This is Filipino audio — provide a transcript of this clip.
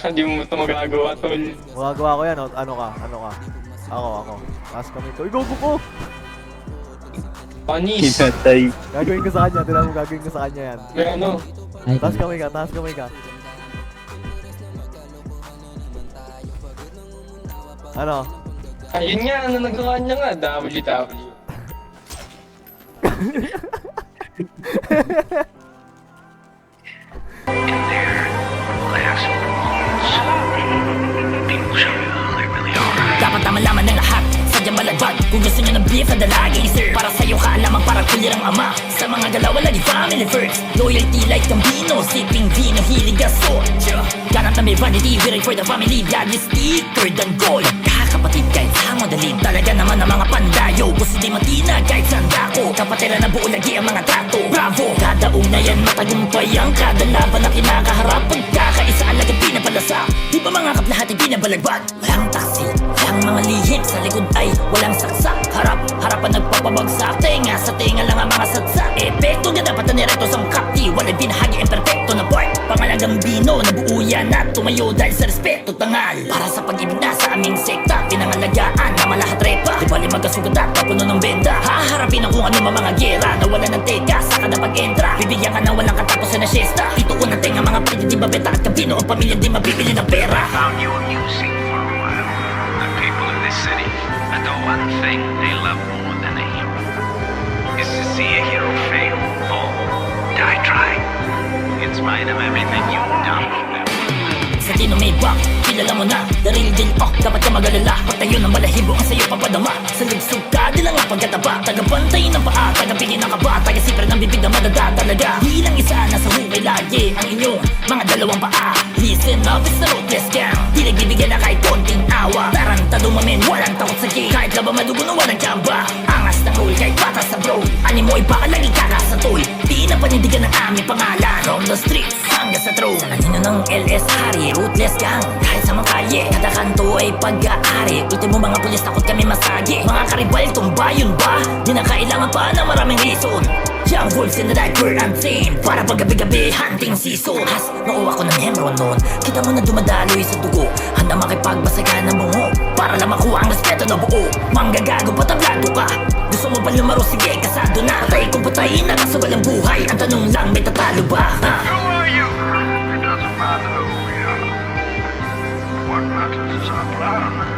Hindi mo ito magagawa, tol. Magagawa ko yan. Ano ka? Ako. Taas kami ko. Igogo ko! Panis. Hinatay. Gagawin ko sa kanya. Tignan mo gagawin ko sa kanya yan. May ano. Ay, Taas kamay ka. Ano? Ayun nga, ano nagawa niya nga, WW. Dapat na malaman ng lahat, sadyang malagpag. Kung gusto nyo ng beef na dalagay, sir, para sa'yo kaalamang para kulir ang ama. Sa mga galaw, lagi family first. Loyalty like Gambino, sipping vino, hilig aso. Ganap na may vanity, we for the family. Blood is thicker than gold. Kakapatid kahit sa modeling, talaga naman ang mga pandayo. Gusto di matina kahit sandako. Kapatiran na buo lagi ang mga trato. Bravo! Kada ugnayan matagumpay ang kada laban na kinakaharap. Pagkakaisa alagad pinapalasa. Di ba mga kaplahat ay binabalagbat? Walang taksi, walang mga lihim. Sa likod ay walang saksak. Harapan nagpapabagsak. Tenga sa tenga lang ang mga satsak. Epekto na dapat na nireto sa kapti. Walang binahagi ang perfecto na part. Pangalagang bino, nabuo yan at tumayo dahil sa respeto tangal. Para sa pag-ibig na sa aming sekta, pinangalagaan na malahat repa. Di bali magkasugat at papuno ng benda. Haharapin ang kung ano mga gera na wala ng teka, saka na pag-entra. Bibigyan ka na walang katapusan na siesta. Ituon natin ang mga pwede di babeta at kabino. Ang pamilya di mabibili ng pera. Found you amusing for a while. The people of this city, and the one thing they love more than a hero is to see a hero fail, fall, die trying. In spite of everything you've done for them. Sa tino may bang, kilala mo na. The real deal, dapat ka mag-alala. Patayo ng balahibo ang sa'yo papadama. Sa lugsog ka, di lang ang pagkataba. Tagabantay ng paa, tagapigin ng kaba. Tagasipre ng bibig na madadadalaga. Bilang isa na sa hukay lagi ang inyong mga dalawang paa. Listen up, it's the ruthless gang. Di nagbibigyan na kahit konting awa. Tarantado mamen, walang takot sa game. Kahit laban madugo na walang kamba. Angas na rule, kahit patas sa bro. Animo ay baka lagi kakasatoy. Di na panindigan ng aming pangalan. From the streets, hanggang sa throne. Sa kanino ng LS Hari, ruthless gang. Kahit sa mga kalye, kada kanto ay pag-aari. Ultimo mga pulis, takot kami masagi. Mga karibal, tumbayon ba? Di na kailangan pa na maraming reason. Young wolves in the night were untamed. Para paggabi-gabi, hunting season. Has, nauwa ko ng hemron noon. Kita mo na dumadaloy sa dugo. Handa makipagbasagan ng bungo. Para lang makuha ang respeto na buo. Manggagago, patablado ka. Gusto mo pa lumaro, sige, kasado na. Patay kung patayin na kaso walang buhay. Ang tanong lang, may tatalo ba? Who are you? It doesn't matter who we are. What matters is our plan.